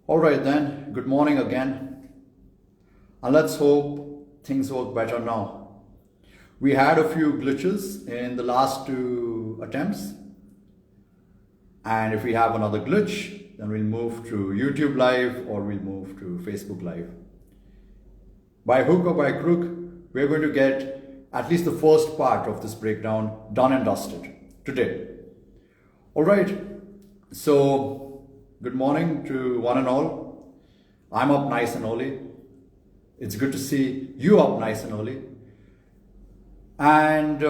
All right then, good morning again. And let's hope things work better now. We had a few glitches in the last two attempts. And if we have another glitch, then we'll move to YouTube Live or we'll move to Facebook Live. By hook or by crook, we're going to get at least the first part of this breakdown done and dusted today. All right, so good morning to one and all. I'm up nice and early. It's good to see you up nice and early. And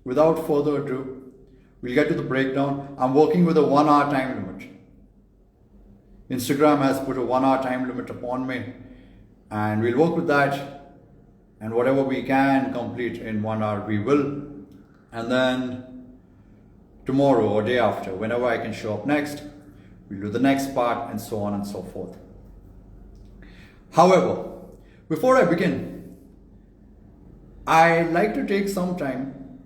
without further ado, we'll get to the breakdown. I'm working with a 1 hour time limit. Instagram has put a 1 hour time limit upon me, and we'll work with that. And whatever we can complete in 1 hour, we will. And then tomorrow or day after, whenever I can show up next, we'll do the next part and so on and so forth. However, before I begin, I'd like to take some time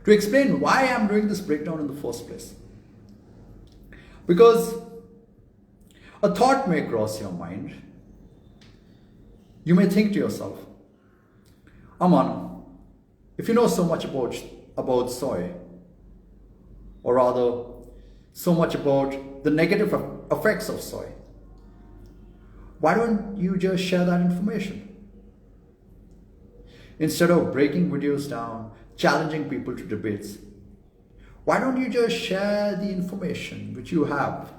to explain why I'm doing this breakdown in the first place. Because a thought may cross your mind. You may think to yourself, Aman, if you know so much about soy, or rather so much about the negative effects of soy, why don't you just share that information? Instead of breaking videos down, challenging people to debates, why don't you just share the information which you have?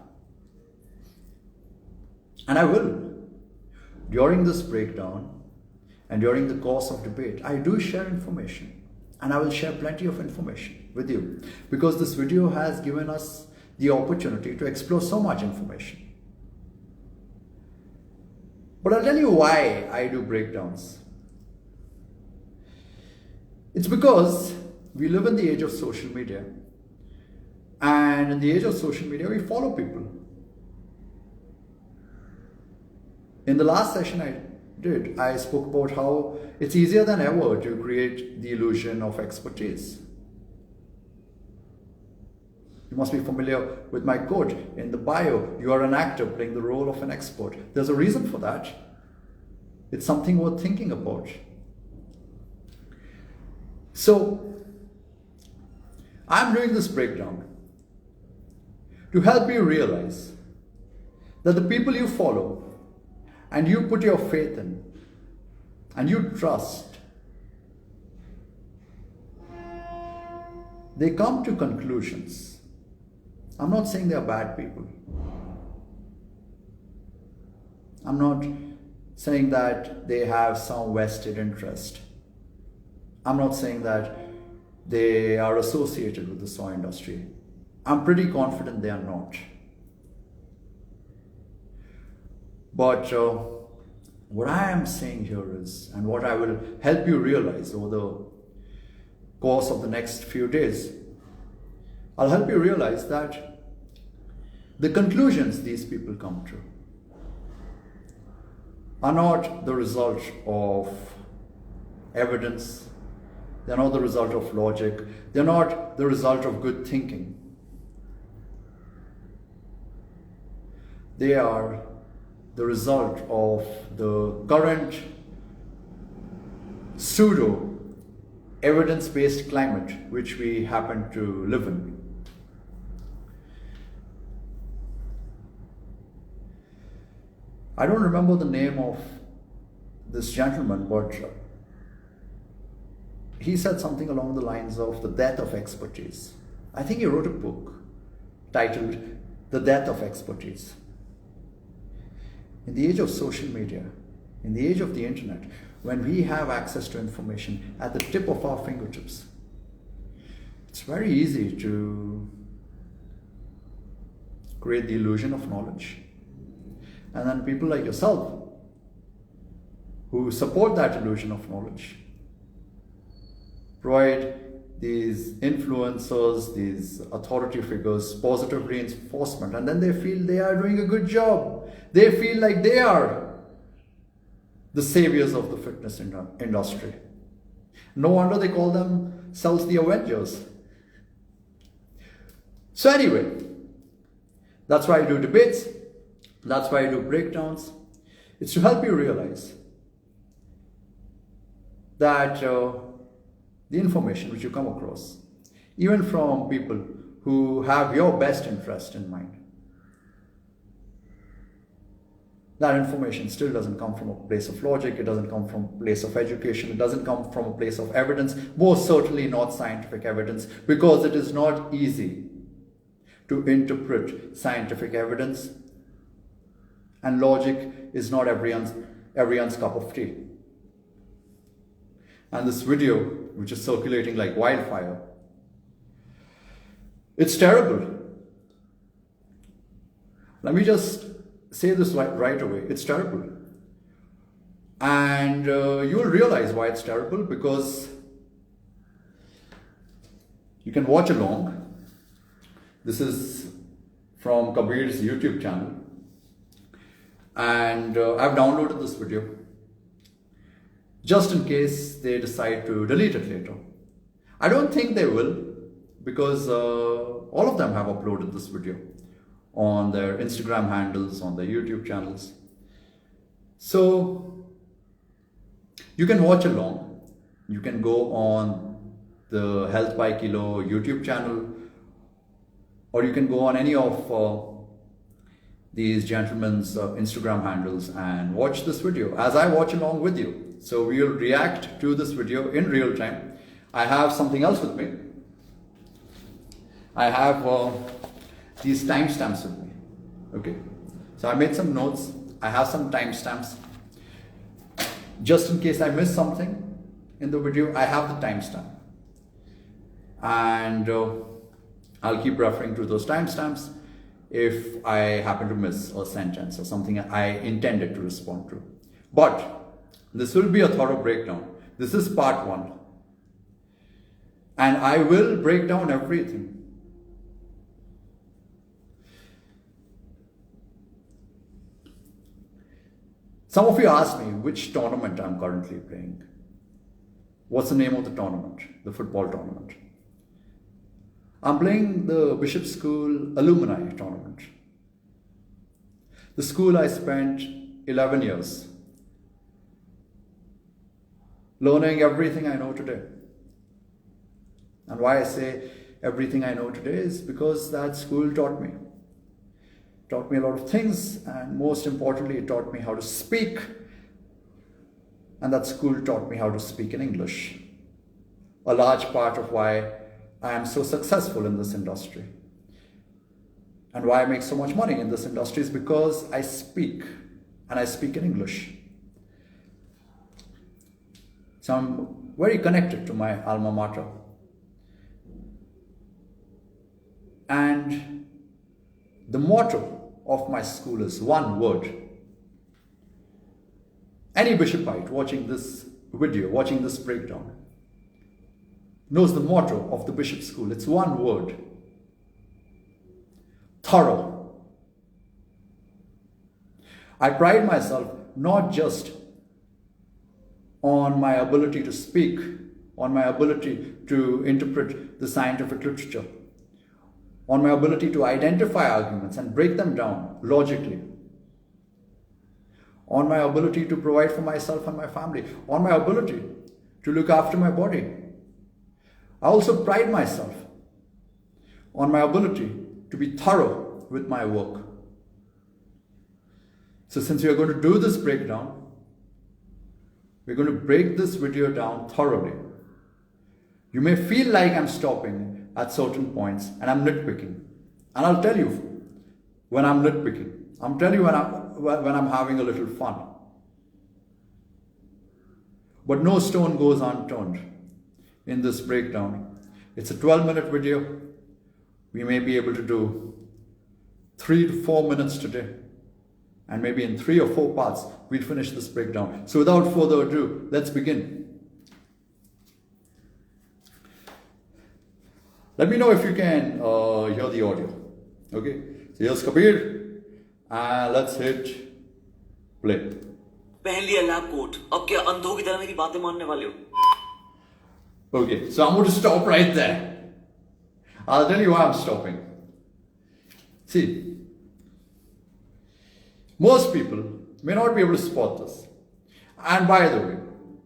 And I will. During this breakdown and during the course of debate, I do share information, and I will share plenty of information with you because this video has given us the opportunity to explore so much information. But I'll tell you why I do breakdowns. It's because we live in the age of social media, and in the age of social media, we follow people. In the last session I spoke about how it's easier than ever to create the illusion of expertise. You must be familiar with my quote in the bio, you are an actor playing the role of an expert. There's a reason for that. It's something worth thinking about. So, I'm doing this breakdown to help you realize that the people you follow and you put your faith in and you trust, they come to conclusions. I'm not saying they're bad people. I'm not saying that they have some vested interest. I'm not saying that they are associated with the soy industry. I'm pretty confident they are not. But what I am saying here is, and what I will help you realize over the course of the next few days, I'll help you realize that the conclusions these people come to are not the result of evidence, they're not the result of logic, they're not the result of good thinking. They are the result of the current pseudo evidence-based climate which we happen to live in. I don't remember the name of this gentleman, but he said something along the lines of the death of expertise. I think he wrote a book titled The Death of Expertise. In the age of social media, in the age of the internet, when we have access to information at the tip of our fingertips, it's very easy to create the illusion of knowledge. And then people like yourself who support that illusion of knowledge provide these influencers, these authority figures, positive reinforcement, and then they feel they are doing a good job. They feel like they are the saviors of the fitness industry. No wonder they call themselves the Avengers. So anyway, that's why I do debates. That's why I do breakdowns. It's to help you realize that the information which you come across, even from people who have your best interest in mind, that information still doesn't come from a place of logic, it doesn't come from a place of education, it doesn't come from a place of evidence, most certainly not scientific evidence, because it is not easy to interpret scientific evidence, and logic is not everyone's cup of tea. And this video, which is circulating like wildfire, it's terrible. Let me just say this right away. It's terrible. And you will realize why it's terrible, because you can watch along. This is from Kabir's YouTube channel. And I've downloaded this video just in case they decide to delete it later. I don't think they will, because all of them have uploaded this video on their Instagram handles, on their YouTube channels. So you can watch along. You can go on the Health by Kilo YouTube channel, or you can go on any of these gentlemen's Instagram handles and watch this video as I watch along with you. So we will react to this video in real time. I have something else with me. I have these timestamps with me. Okay, so I made some notes. I have some timestamps. Just in case I miss something in the video, I have the timestamp. And I'll keep referring to those timestamps if I happen to miss a sentence or something I intended to respond to. But this will be a thorough breakdown. This is part 1. And I will break down everything. Some of you asked me which tournament I'm currently playing. What's the name of the tournament? The football tournament. I'm playing the Bishop School Alumni Tournament. The school I spent 11 years learning everything I know today. And why I say everything I know today is because that school taught me. Taught me a lot of things, and most importantly, it taught me how to speak. And that school taught me how to speak in English. A large part of why I am so successful in this industry and why I make so much money in this industry is because I speak, and I speak in English. So I'm very connected to my alma mater. And the motto of my school is one word. Any bishopite watching this video, watching this breakdown, knows the motto of the Bishop School. It's one word. Thorough. I pride myself not just on my ability to speak, on my ability to interpret the scientific literature, on my ability to identify arguments and break them down logically, on my ability to provide for myself and my family, on my ability to look after my body. I also pride myself on my ability to be thorough with my work. So since we are going to do this breakdown, we're going to break this video down thoroughly. You may feel like I'm stopping at certain points and I'm nitpicking. And I'll tell you when I'm nitpicking. I'll tell you when I'm having a little fun. But no stone goes unturned in this breakdown. It's a 12-minute video. We may be able to do 3 to 4 minutes today. And maybe in 3 or 4 parts, we'll finish this breakdown. So without further ado, let's begin. Let me know if you can hear the audio. Okay, so here's Kabir. And let's hit play. पहन लिया lab coat, अब क्या अंधों की तरह मेरी बातें मानने वाले हो? Okay, so I'm going to stop right there. I'll tell you why I'm stopping. See, Most people may not be able to spot this. And by the way,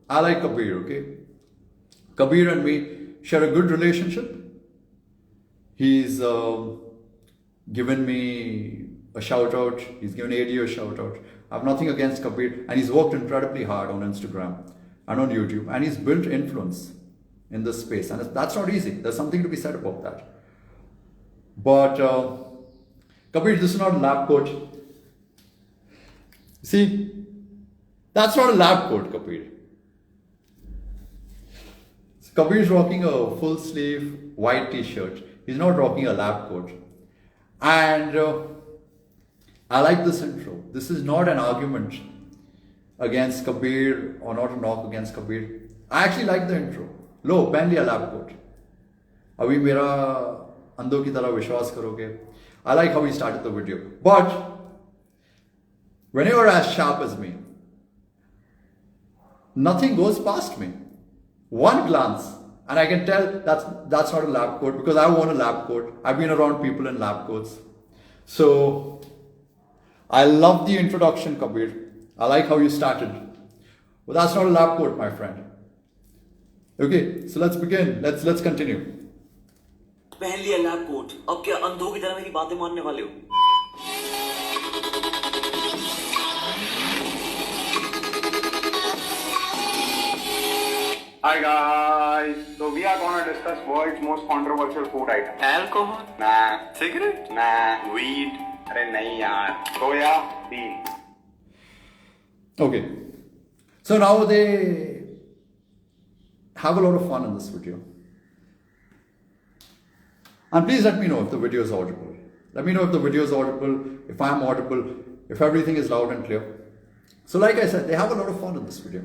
I like Kabir, okay? Kabir and me share a good relationship. He's given me a shout out, he's given AD a shout out. I have nothing against Kabir, and he's worked incredibly hard on Instagram and on YouTube, and he's built influence in this space, and that's not easy. There's something to be said about that. But Kabir, this is not a lab coat. See, that's not a lab coat, Kabir. Kabir is rocking a full sleeve white t-shirt. He's not rocking a lab coat. And I like this intro. This is not an argument against Kabir or not a knock against Kabir. I actually like the intro. लो पहन लिया lab coat अभी मेरा अंधों की तरह विश्वास करोगे. I like how he started the video. But when you're as sharp as me, nothing goes past me. One glance, and I can tell that's not a lab coat because I worn a lab coat. I've been around people in lab coats. So I love the introduction, Kabir. I like how you started. But that's not a lab coat, my friend. Okay, so let's begin. Let's continue. पहन लिया lab coat, अब क्या अंधों की तरह मेरी बातें मानने वाले हो? Hi guys, so we are gonna discuss world's most controversial food item. Alcohol? Nah. Cigarette? Nah. Weed? अरे नहीं यार. Soya bean. Okay, so now they have a lot of fun in this video. And please let me know if the video is audible. Let me know if the video is audible, if I'm audible, if everything is loud and clear. So like I said, they have a lot of fun in this video.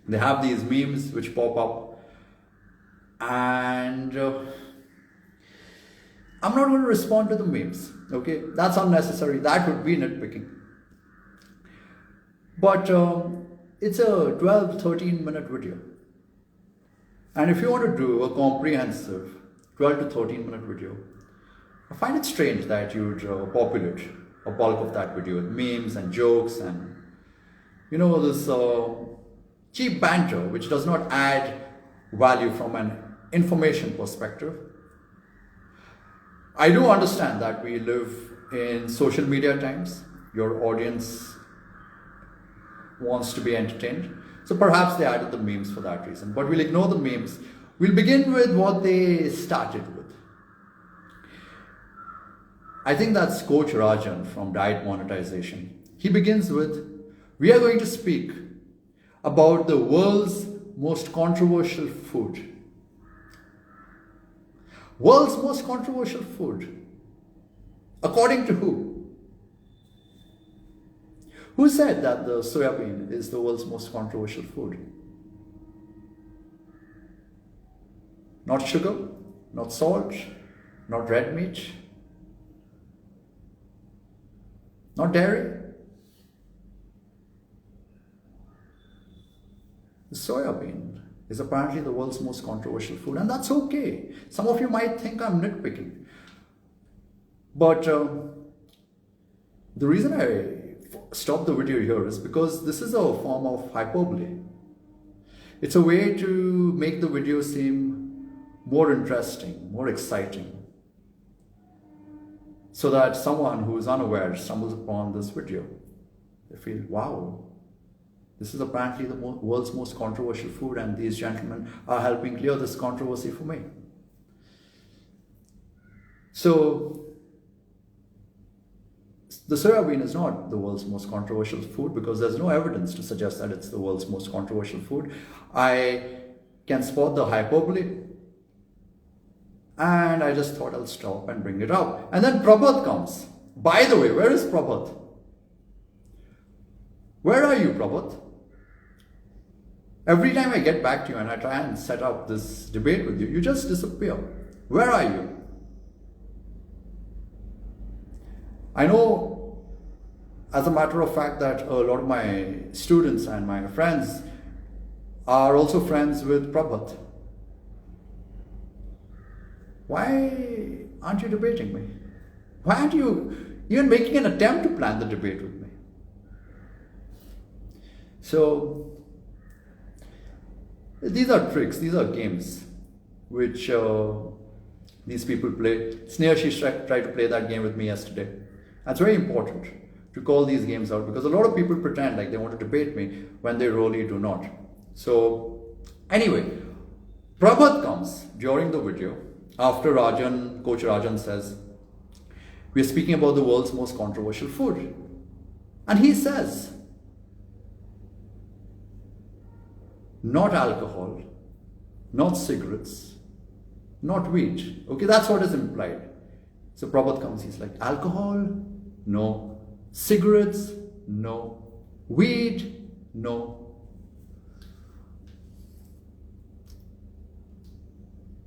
They have these memes which pop up, and I'm not going to respond to the memes, okay? That's unnecessary. That would be nitpicking. But it's a 12-13 minute video. And if you want to do a comprehensive 12 to 13 minute video, I find it strange that you'd populate a bulk of that video with memes and jokes and, you know, this cheap banter which does not add value from an information perspective. I do understand that we live in social media times. Your audience wants to be entertained. So perhaps they added the memes for that reason. But we'll ignore the memes. We'll begin with what they started with. I think that's Coach Rajan from Diet Monetization. He begins with, we are going to speak about the world's most controversial food. World's most controversial food. According to who? Who said that the soya bean is the world's most controversial food? Not sugar, not salt, not red meat, not dairy. The soya bean is apparently the world's most controversial food, and that's okay. Some of you might think I'm nitpicking. But the reason I stop the video here is because this is a form of hyperbole. It's a way to make the video seem more interesting, more exciting, so that someone who is unaware stumbles upon this video. They feel, wow, this is apparently the world's most controversial food, and these gentlemen are helping clear this controversy for me. So the soya bean is not the world's most controversial food because there's no evidence to suggest that it's the world's most controversial food. I can spot the hyperbole, and I just thought I'll stop and bring it up. And then Prabhat comes. By the way, where is Prabhat? Where are you, Prabhat? Every time I get back to you and I try and set up this debate with you, you just disappear. Where are you? I know, as a matter of fact, that a lot of my students and my friends are also friends with Prabhat. Why aren't you debating me? Why aren't you even making an attempt to plan the debate with me? So these are tricks, these are games which these people play. Sneha, tried to play that game with me yesterday. That's very important to call these games out, because a lot of people pretend like they want to debate me when they really do not. So anyway, Prabhat comes during the video after Coach Rajan says, we're speaking about the world's most controversial food. And he says, not alcohol, not cigarettes, not weed. Okay, that's what is implied. So Prabhat comes, he's like, alcohol? No. Cigarettes? No. Weed? No.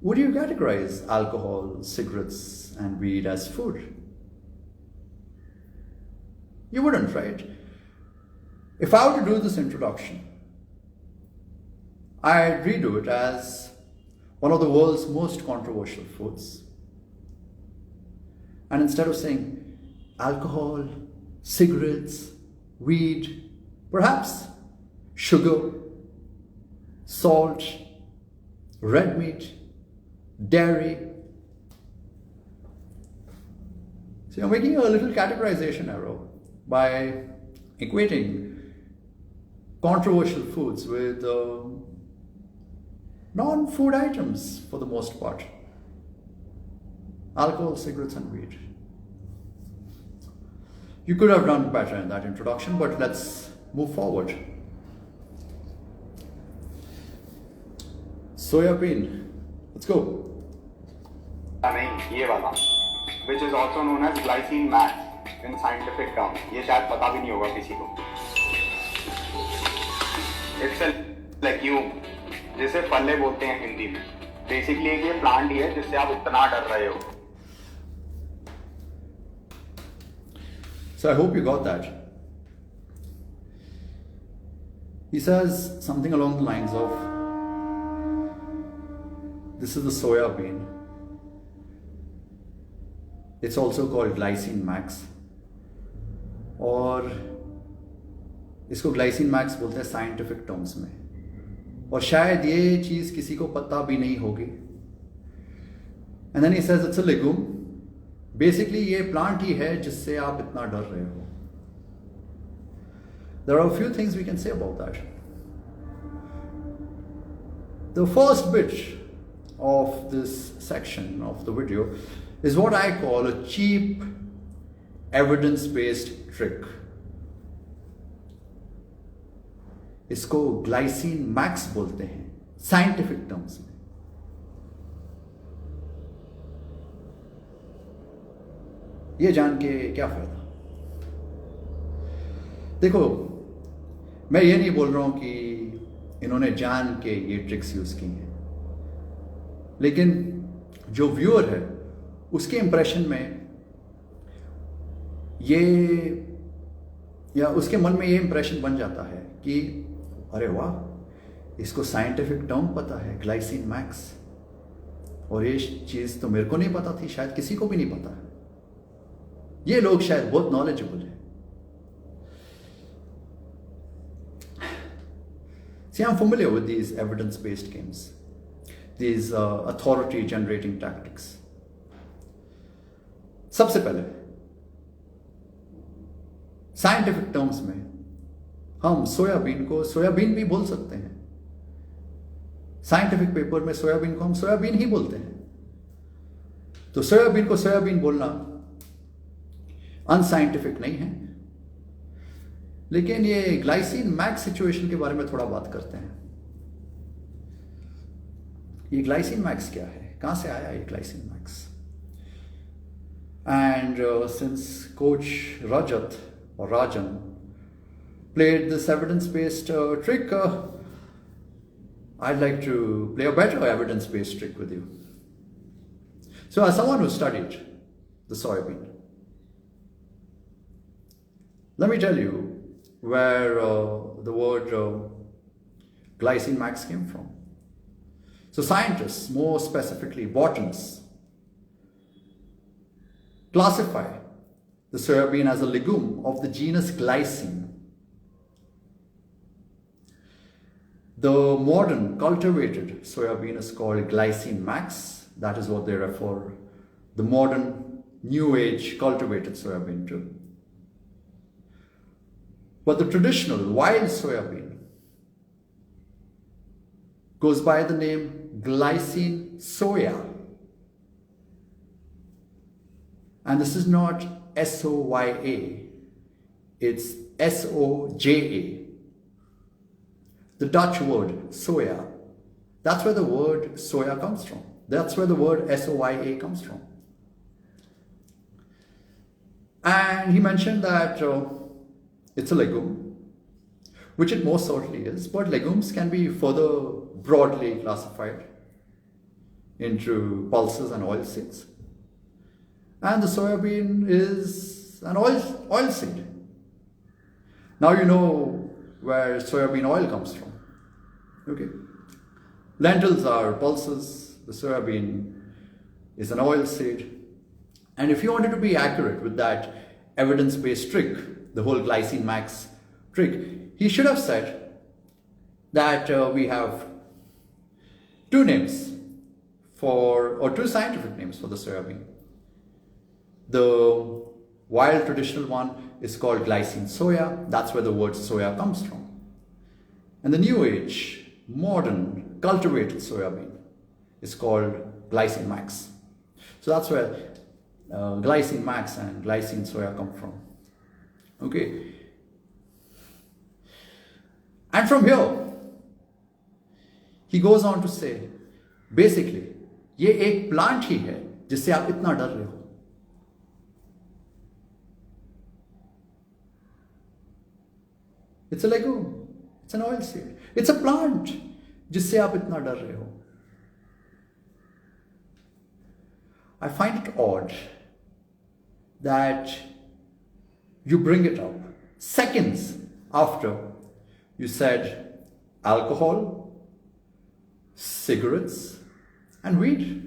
Would you categorize alcohol, cigarettes, and weed as food? You wouldn't, right? If I were to do this introduction, I'd redo it as one of the world's most controversial foods. And instead of saying alcohol, cigarettes, weed, perhaps sugar, salt, red meat, dairy. So you're making a little categorization error by equating controversial foods with non-food items for the most part. Alcohol, cigarettes, and weed. You could have done better in that introduction, but let's move forward. Soya bean. Let's go. नहीं ये वाला, which is also known as glycine max in scientific terms. ये शायद पता भी नहीं होगा किसी को. It's a legume, जिसे फले बोलते हैं हिंदी में. बेसिकली एक ये प्लांट ही है जिससे आप इतना डर रहे हो. So I hope you got that. He says something along the lines of, this is the soya bean. It's also called glycine max. और इसको ग्लाइसिन मैक्स बोलते हैं साइंटिफिक टर्म्स में. और शायद ये चीज़ किसी को पता भी नहीं होगी. And then he says it's a legume. Basically ये प्लांट ही है जिससे आप इतना डर रहे हो. There are a few things we can say about that. The first bit of this section of the video is what I call a cheap evidence-based trick. इसको ग्लाइसिन मैक्स बोलते हैं साइंटिफिक टर्म्स में. ये जान के क्या फायदा? देखो, मैं ये नहीं बोल रहा हूं कि इन्होंने जान के ये ट्रिक्स यूज की हैं, लेकिन जो व्यूअर है उसके इंप्रेशन में ये, या उसके मन में ये इंप्रेशन बन जाता है कि अरे वाह, इसको साइंटिफिक टर्म पता है ग्लाइसिन मैक्स, और ये चीज़ तो मेरे को नहीं पता थी, शायद किसी को भी नहीं पता है. ये लोग शायद बहुत नॉलेजेबल है. See, I'm familiar with these evidence-based games, these authority-generating tactics. सबसे पहले साइंटिफिक टर्म्स में हम सोयाबीन को सोयाबीन भी बोल सकते हैं. साइंटिफिक पेपर में सोयाबीन को हम सोयाबीन ही बोलते हैं. तो सोयाबीन को सोयाबीन बोलना अनसाइंटिफिक नहीं है. लेकिन ये ग्लाइसिन मैक्स सिचुएशन के बारे में थोड़ा बात करते हैं. ये ग्लाइसिन मैक्स क्या है, कहां से आया ये glycine max? And since coach Rajat or Rajan played this evidence-based trick, I'd like to play a better evidence-based trick with you. So as someone who studied the soybean, let me tell you where the word glycine max came from. So scientists, more specifically botanists, classify the soybean as a legume of the genus glycine. The modern cultivated soybean is called glycine max. That is what they refer the modern new age cultivated soybean to. But the traditional wild soybean goes by the name glycine soya. And this is not S-O-Y-A, it's S-O-J-A. The Dutch word soya, that's where the word soya comes from. That's where the word S-O-Y-A comes from. And he mentioned that it's a legume, which it most certainly is, but legumes can be further broadly classified into pulses and oilseeds. And the soybean is an oilseed. Now you know where soybean oil comes from. Okay. Lentils are pulses, the soybean is an oilseed. And if you wanted to be accurate with that evidence-based trick, the whole glycine max trick, he should have said that we have two names or two scientific names for the soybean. The wild traditional one is called glycine soya. That's where the word soya comes from. And the new age, modern, cultivated soybean is called glycine max. So that's where glycine max and glycine soya come from. Okay. And from here, he goes on to say, basically, ये एक plant ही है जिससे आप इतना डर रहे हो. It's a legume. It's an oilseed. It's a plant जिससे आप इतना डर रहे हो. I find it odd that you bring it up seconds after you said alcohol, cigarettes, and weed.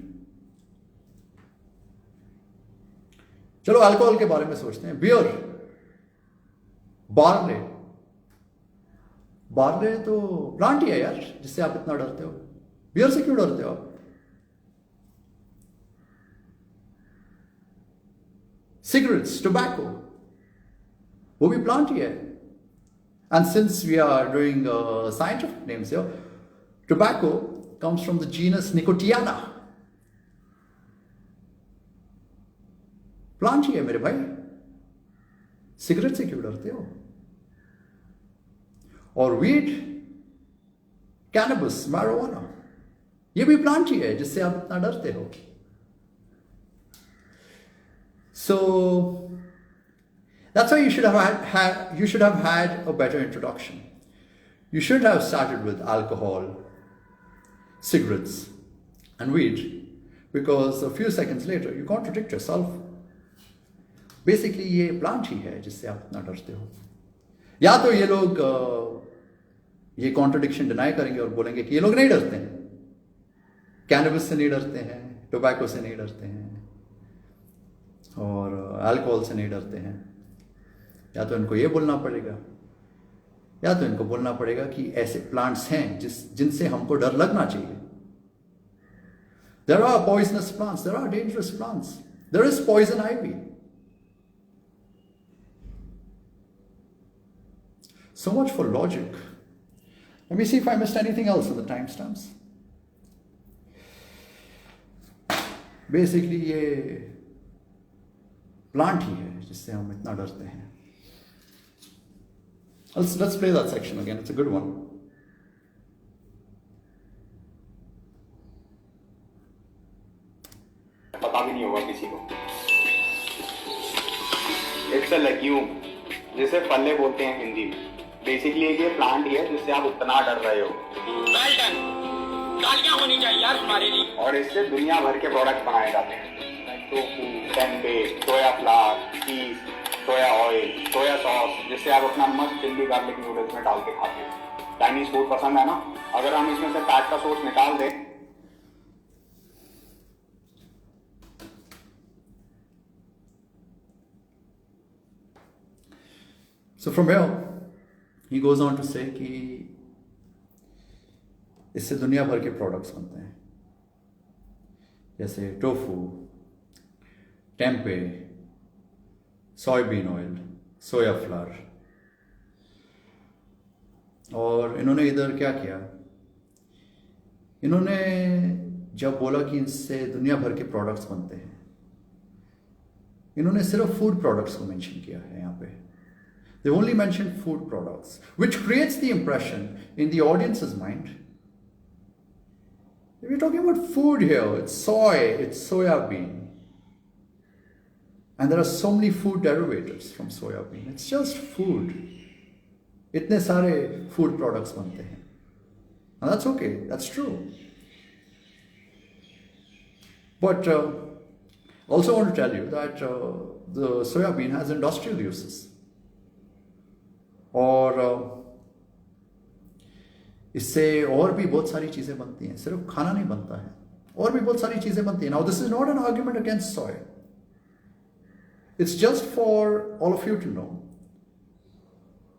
चलो अल्कोहल के बारे में सोचते हैं. Beer, barley. बार्ले तो प्लांट ही है यार जिससे आप इतना डरते हो. बियर से क्यों डरते हो आप? Cigarettes, tobacco, वो भी प्लांट ही है. And since we are doing scientific names here, tobacco comes from the genus Nicotiana. Plant ही है मेरे भाई. सिगरेट से क्यों डरते हो? और वीड, कैनबिस, मैरिजुआना, ये भी प्लांट ही है जिससे आप इतना डरते हो. So that's why you should have had a better introduction. You should have started with alcohol, cigarettes, and weed, because a few seconds later you contradict yourself. Basically, ये प्लांट ही है जिससे आप इतना डरते हो. या तो ये लोग ये कॉन्ट्रडिक्शन डिनाई करेंगे और बोलेंगे कि ये लोग नहीं डरते हैं, कैनबिस से नहीं डरते हैं, टोबैको से नहीं डरते हैं, और अल्कोहल से नहीं डरते हैं. या तो इनको ये बोलना पड़ेगा, या तो इनको बोलना पड़ेगा कि ऐसे प्लांट्स हैं जिनसे हमको डर लगना चाहिए. There are poisonous plants, there are dangerous plants. There is poison ivy. So much for logic. Let me see if I missed anything else in the timestamps. Basically, ये प्लांट ही है जिससे हम इतना डरते हैं. Let's play that section again. It's a good one. पता भी नहीं होगा किसी को. It's a legume, जिसे फल्ले बोलते हैं हिंदी में. बेसिकली ये प्लांट ही है जिससे आप इतना डर रहे हो. Well done. तालियां होनी चाहिए यार हमारे लिए. और इससे दुनिया भर के प्रोडक्ट बनाए जाते हैं. टोफू, टेम्पे, सोया फ्लावर, चीज, सोया ऑयल, सोया सॉस, जिससे आप अपना मस्त चिल्ली गार्लिक नूडल्स में डाल के खाते हैं. चाइनीज फूड पसंद है ना? अगर हम इसमें से फैट का सोर्स निकाल दें, So from here, he goes on to say कि इससे दुनिया भर के प्रोडक्ट्स बनते हैं, जैसे टोफू, टेम्पे, सोयाबीन ऑयल, सोया फ्लावर। और इन्होंने इधर क्या किया, इन्होंने जब बोला कि इससे दुनिया भर के प्रोडक्ट्स बनते हैं, इन्होंने सिर्फ फूड प्रोडक्ट्स को मेंशन किया है यहाँ पे। They only mentioned food products, which creates the impression in the audience's mind. We're talking about food here. It's soy, it's soya bean. And there are so many food derivatives from soya bean. It's just food. इतने सारे food products बनते हैं. And that's okay, that's true. But also want to tell you that the soya bean has industrial uses. और इससे और भी बहुत सारी चीज़ें बनती हैं, सिर्फ खाना नहीं बनता है, और भी बहुत सारी चीज़ें बनती हैं. Now this is not an argument against soy. It's just for all of you to know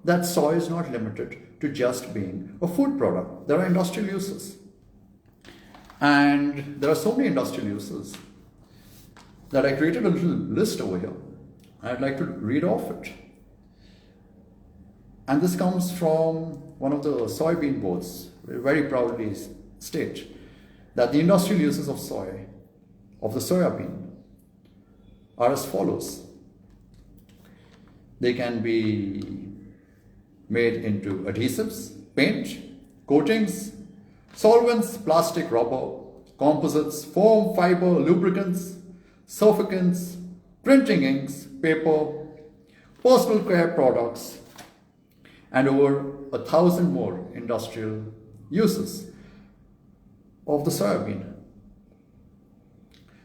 that soy is not limited to just being a food product. There are industrial uses. And there are so many industrial uses that I created a little list over here. I'd like to read off it. And this comes from one of the soybean boards. We very proudly state that the industrial uses of soy, of the soya bean, are as follows. They can be made into adhesives, paint, coatings, solvents, plastic, rubber, composites, foam, fiber, lubricants, surfactants, printing inks, paper, personal care products, and over 1,000 more industrial uses of the soybean.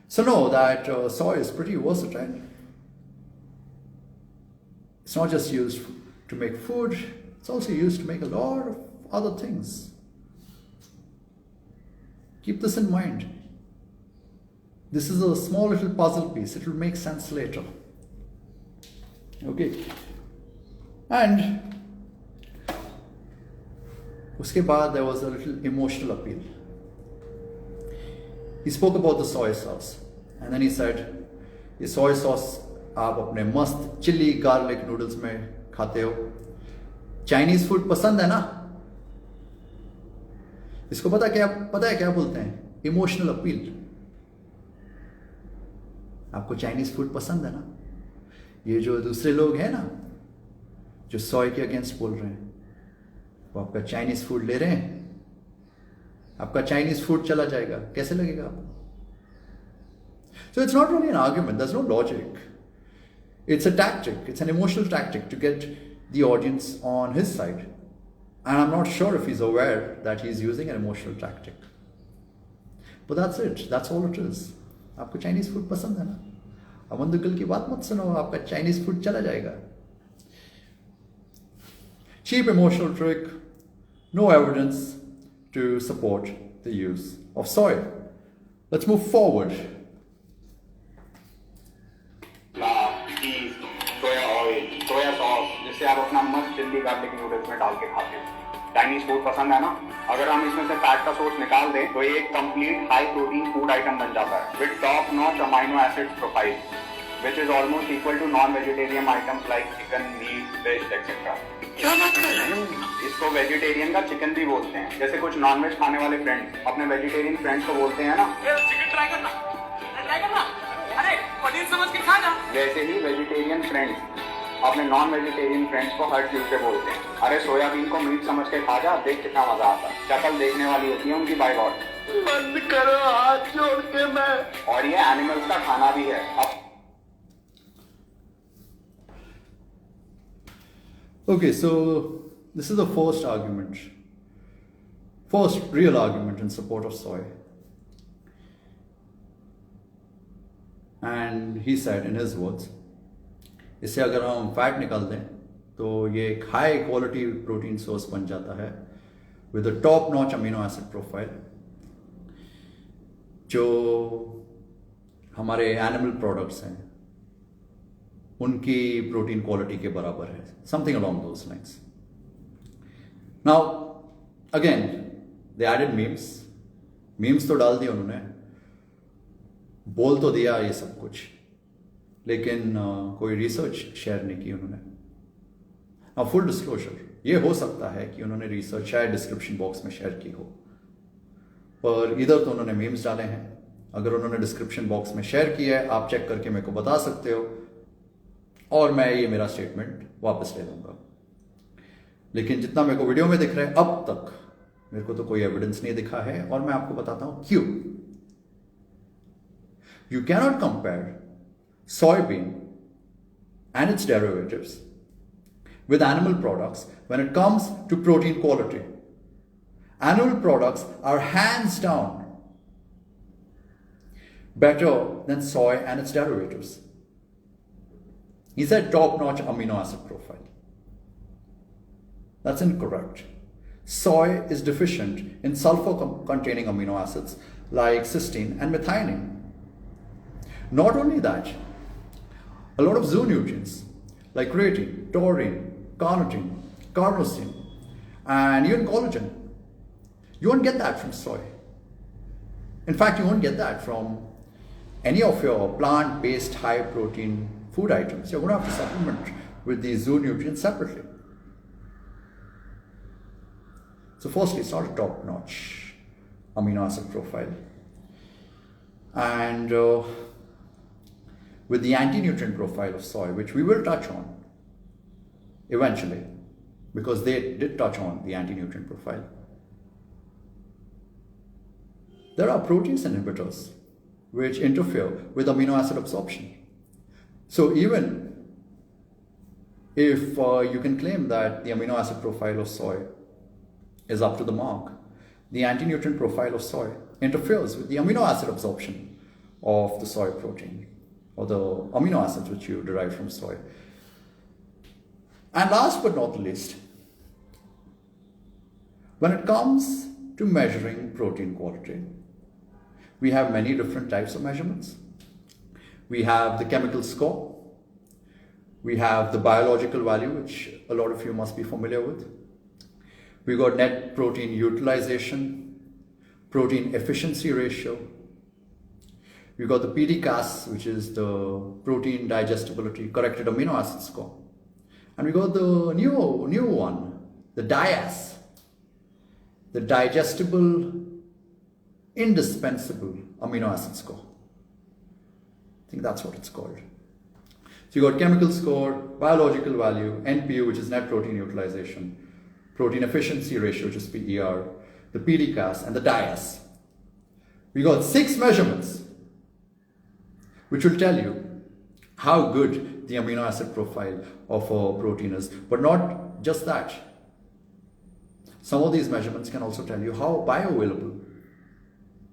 So know that soy is pretty versatile. It's not just used to make food, it's also used to make a lot of other things. Keep this in mind. This is a small little puzzle piece. It will make sense later. Okay. And उसके बाद there was a little emotional appeal. He spoke about the soy sauce and then he said, ये soy sauce आप अपने मस्त chilli garlic noodles में खाते हो, Chinese food पसंद है ना? इसको पता है क्या बोलते हैं? Emotional appeal. आपको चाइनीज फूड पसंद है ना? ये जो दूसरे लोग हैं ना जो सोय के अगेंस्ट बोल रहे हैं, वो आपका चाइनीज फूड ले रहे हैं, आपका चाइनीज फूड चला जाएगा, कैसे लगेगा आपको? So it's not really an argument, there's no logic. It's a tactic, it's an emotional tactic to get the audience on his side. And I'm not sure if he's aware that he's using an emotional tactic. But that's it, that's all it is. आपको Chinese food पसंद है ना? अमन दुग्गल की बात मत सुनो, आपका Chinese food चला जाएगा. Cheap emotional trick, no evidence to support the use of soy. Let's move forward. चीज, सोया ऑयल, सोया सॉस, जिसे आप अपना मस्त चिल्ली गार्लिक नूडल्स में डाल के खाते हो. चाइनीज फूड पसंद है ना? अगर हम इसमें से फैट का सोर्स निकाल दें तो एक complete high protein food item बन जाता है with top notch amino acid profile, which is almost equal to non-vegetarian items like chicken, meat, fish, etc. क्या बात कर रहे हैं? इसको वेजिटेरियन का चिकन भी बोलते हैं. जैसे कुछ नॉनवेज खाने वाले फ्रेंड्स अपने वेजिटेरियन फ्रेंड्स को बोलते हैं ना, चिकन ट्राई करना, अरे पनीर समझ के खा ना. वैसे ही वेजिटेरियन फ्रेंड्स अपने नॉन वेजिटेरियन फ्रेंड्स को हर ट्यूसडे बोलते हैं, अरे सोयाबीन को मीट समझ के खा जा, देख कितना मजा आता है. शक्ल देखने वाली होती है उनकी, बाय गॉड. बंद करो हाथ जोड़ के मैं. और ये एनिमल्स का खाना भी है. अब Okay, so this is the first argument, first real argument in support of soy. And he said in his words, इससे अगर हम फैट निकाल दें तो ये एक हाई क्वालिटी प्रोटीन सोर्स बन जाता है with a top notch amino acid profile, जो हमारे एनिमल प्रोडक्ट्स हैं उनकी प्रोटीन क्वालिटी के बराबर है, something along those lines. Now again they added memes तो डाल दिए उन्होंने, बोल तो दिया ये सब कुछ, लेकिन कोई रिसर्च शेयर नहीं की उन्होंने। अब फुल डिस्क्लोजर, ये हो सकता है कि उन्होंने रिसर्च शायद डिस्क्रिप्शन बॉक्स में शेयर की हो, पर इधर तो उन्होंने मीम्स डाले हैं। अगर उन्होंने डिस्क्रिप्शन बॉक्स में शेयर किया है, आप चेक करके मेरे को बता सकते हो, और मैं ये मेरा स्टेटमेंट वापस ले लूंगा। लेकिन जितना मेरे को वीडियो में दिख रहा है अब तक, मेरे को तो कोई एविडेंस नहीं दिखा है, और मैं आपको बताता हूं क्यों। You cannot compare soybean and its derivatives with animal products when it comes to protein quality. Animal products are hands down better than soy and its derivatives. He said top-notch amino acid profile. That's incorrect. Soy is deficient in sulfur-containing amino acids like cysteine and methionine. Not only that, a lot of zoonutrients like creatine, taurine, carnitine, carnosine, and even collagen, you won't get that from soy. In fact, you won't get that from any of your plant-based high-protein food items. You're going to have to supplement with these zoonutrients separately. So firstly, it's not a top-notch amino acid profile. And with the anti-nutrient profile of soy, which we will touch on eventually, because they did touch on the anti-nutrient profile, there are protease inhibitors which interfere with amino acid absorption. So even if you can claim that the amino acid profile of soy is up to the mark, the anti-nutrient profile of soy interferes with the amino acid absorption of the soy protein, or the amino acids which you derive from soy. And last but not least, when it comes to measuring protein quality, we have many different types of measurements. We have the chemical score, we have the biological value, which a lot of you must be familiar with. We got net protein utilization, protein efficiency ratio. We got the PDCAS, which is the protein digestibility corrected amino acid score. And we got the new one, the DIAS, the digestible indispensable amino acid score. I think that's what it's called. So you got chemical score, biological value, NPU, which is net protein utilization, protein efficiency ratio, which is PER, the PDCAS, and the DIAS. We got 6 measurements which will tell you how good the amino acid profile of a protein is. But not just that. Some of these measurements can also tell you how bioavailable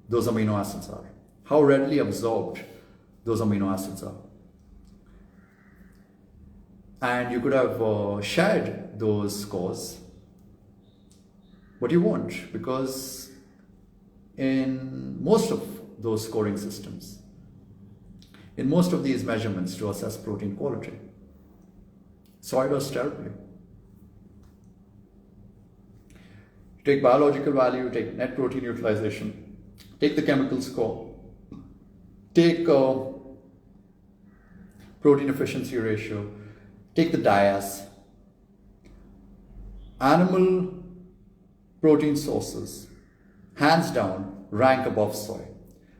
those amino acids are, how readily absorbed those amino acids are. And you could have shared those scores, but you won't, because in most of those scoring systems, in most of these measurements to assess protein quality, soy does terribly. Take biological value, take net protein utilization, take the chemical score, take protein efficiency ratio, take the DIAS. Animal protein sources, hands down, rank above soy.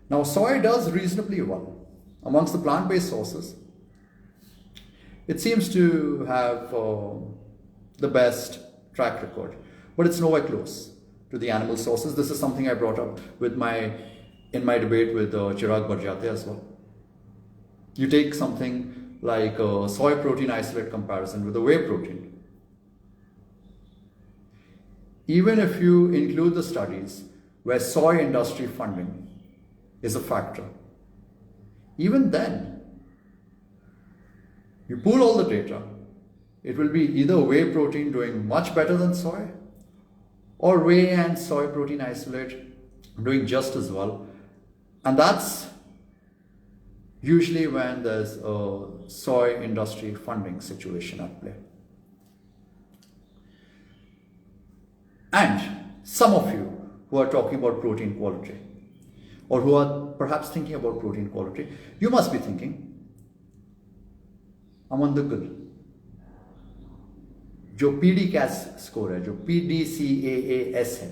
Now, soy does reasonably well. Amongst the plant-based sources, it seems to have the best track record, but it's nowhere close to the animal sources. This is something I brought up in my debate with Chirag Barjate as well. You take something like a soy protein isolate comparison with a whey protein. Even if you include the studies where soy industry funding is a factor, even then, you pool all the data, it will be either whey protein doing much better than soy, or whey and soy protein isolate doing just as well. And that's usually when there's a soy industry funding situation at play. And some of you who are talking about protein quality, or who are perhaps thinking about protein quality, you must be thinking, अमन दुग्गल, जो PDCAS score है, जो PDCAAS है,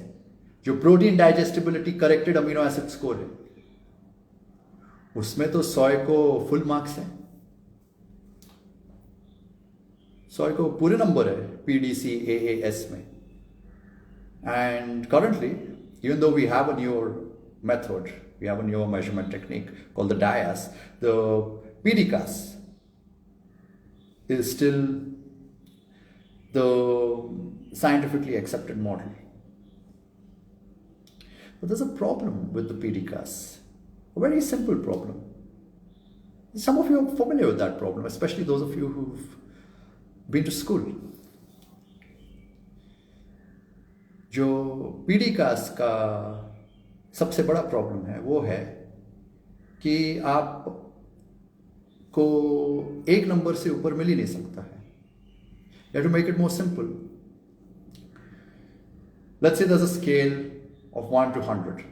जो protein digestibility corrected amino acid score है, उसमें तो सोय को full marks है, सोय को पूरे नंबर है PDCAAS में. And currently, even though we have a newer method, we have a newer measurement technique called the DIAS, the PDCAS is still the scientifically accepted model. But there's a problem with the PDCAS, a very simple problem. Some of you are familiar with that problem, especially those of you who've been to school. जो PDCAS का सबसे बड़ा problem है वो है कि आप को एक नंबर से ऊपर मिल ही नहीं सकता है. You have to make it more simple. Let's say there's a scale of 1 to 100.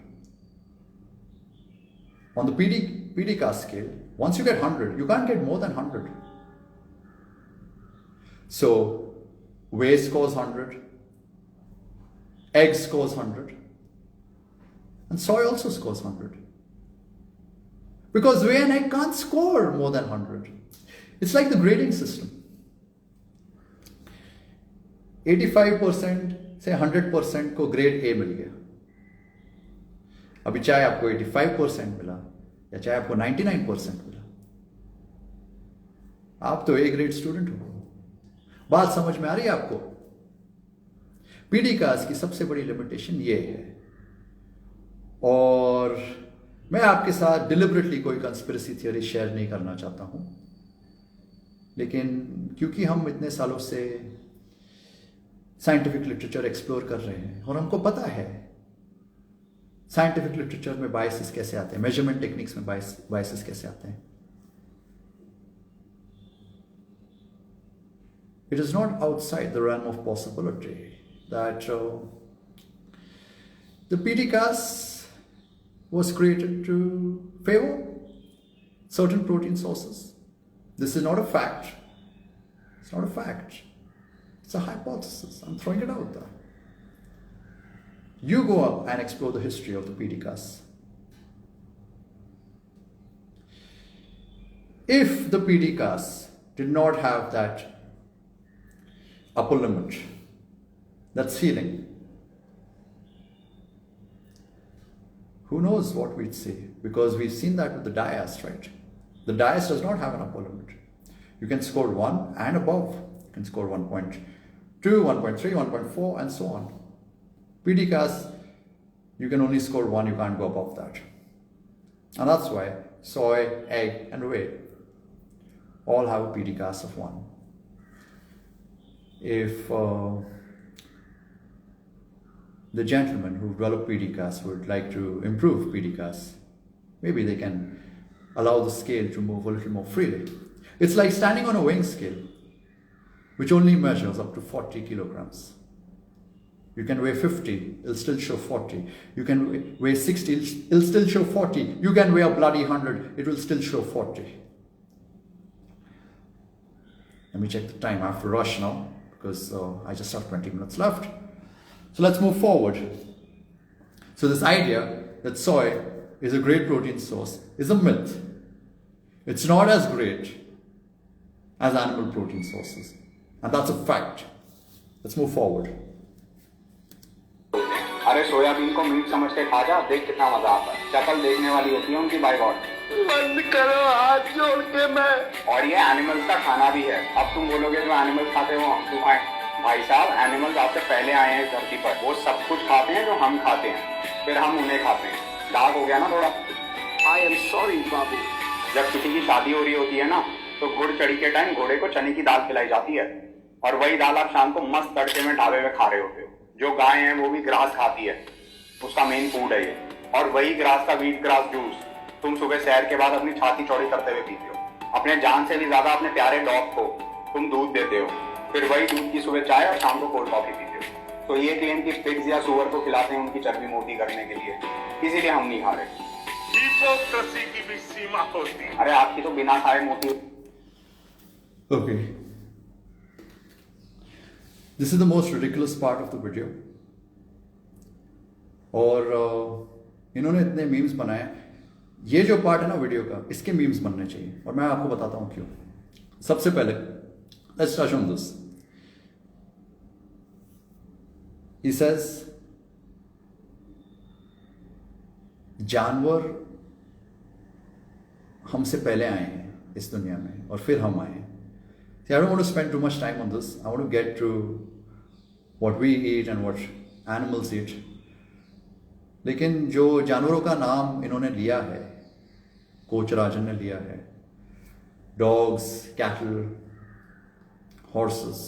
On the PDCAS scale, once you get 100, you can't get more than 100. So, whey scores 100, egg scores 100, and soy also scores 100. Because whey and egg can't score more than 100. It's like the grading system. 85% से 100% को grade A मिल गया. अभी चाहे आपको 85% मिला या चाहे आपको 99% मिला, आप तो ए ग्रेड स्टूडेंट हो. बात समझ में आ रही है आपको? PDCAS की सबसे बड़ी लिमिटेशन ये है. और मैं आपके साथ डिलिबरेटली कोई कंस्पिरेसी थियरी शेयर नहीं करना चाहता हूं, लेकिन क्योंकि हम इतने सालों से साइंटिफिक लिटरेचर एक्सप्लोर कर रहे हैं और हमको पता है साइंटिफिक लिटरेचर में बायसेस कैसे आते हैं, मेजरमेंट टेक्निक्स में बायसेस कैसे आते हैं. It is not outside the realm of possibility that the PDCAS was created to favor certain protein sources. This is not a fact. It's not a fact. It's a hypothesis. I'm throwing it out there. You go up and explore the history of the PDCAS. If the PDCAS did not have that upper limit, that ceiling, who knows what we'd see? Because we've seen that with the DIAS, right? The DIAS does not have an upper limit. You can score 1 and above. You can score 1.2, 1.3, 1.4, and so on. PDCAS, you can only score 1, you can't go above that. And that's why soy, egg, and whey all have a PDCAS of 1. If the gentlemen who develop PDCAS would like to improve PDCAS, maybe they can allow the scale to move a little more freely. It's like standing on a weighing scale, which only measures up to 40 kilograms. You can weigh 50, it'll still show 40. You can weigh 60, it'll still show 40. You can weigh a bloody 100, it will still show 40. Let me check the time. I have to rush now because I just have 20 minutes left. So let's move forward. So this idea that soy is a great protein source is a myth. It's not as great as animal protein sources. And that's a fact. Let's move forward. अरे soybean को meet समझ के खा जा, देख कितना मजा आता है. शक्ल देखने वाली होती है उनकी, बाय गॉड. बंद करो हाथ जोड़ के मैं. और ये एनिमल्स का खाना भी है. अब तुम बोलोगे जो एनिमल्स खाते हो हम क्यों खाएं? भाई साहब, एनिमल्स आपसे पहले आए हैं इस धरती पर. वो सब कुछ खाते हैं जो हम खाते हैं, फिर हम उन्हें खाते हैं. दाग हो गया ना थोड़ा? I am sorry, बाबू. जब किसी की शादी हो रही होती है ना, तो गुड़ चढ़ी के टाइम घोड़े को चने की दाल खिलाई जाती है, और वही दाल आप शाम को मस्त तड़के में ढाबे में खा रहे होते हो. जो गाय है वो भी ग्रास खाती है, उसका मेन फूड है ये. और वही ग्रास का व्हीट ग्रास जूस तुम सुबह सैर के बाद अपनी छाती चौड़ी करते हुए पीते हो. अपने जान से भी ज्यादा अपने प्यारे डॉग को तुम दूध देते हो, फिर वही दूध की सुबह चाय और शाम को कोल्ड कॉफी पीते हो. तो ये क्लेम कि पिग्स या सुअर को खिलाते हैं उनकी चर्बी मोटी करने के लिए, इसीलिए हम नहीं खा रहे। हिपोक्रेसी की भी सीमा होती है। अरे आपकी तो बिना खाए मोटी। Okay. This is the most ridiculous part of the video. और इन्होंने इतने मीम्स बनाए, ये जो पार्ट है ना वीडियो का, इसके मीम्स बनने चाहिए, और मैं आपको बताता हूं क्यों। सबसे पहले let's touch on this. He says जानवर हमसे पहले आए हैं इस दुनिया में और फिर हम आए हैं. See, I don't want to spend too much time on this. I want to get to what we eat and what animals eat. लेकिन जो जानवरों का नाम इन्होंने लिया है, कोच राजन ने लिया है, dogs, cattle, horses.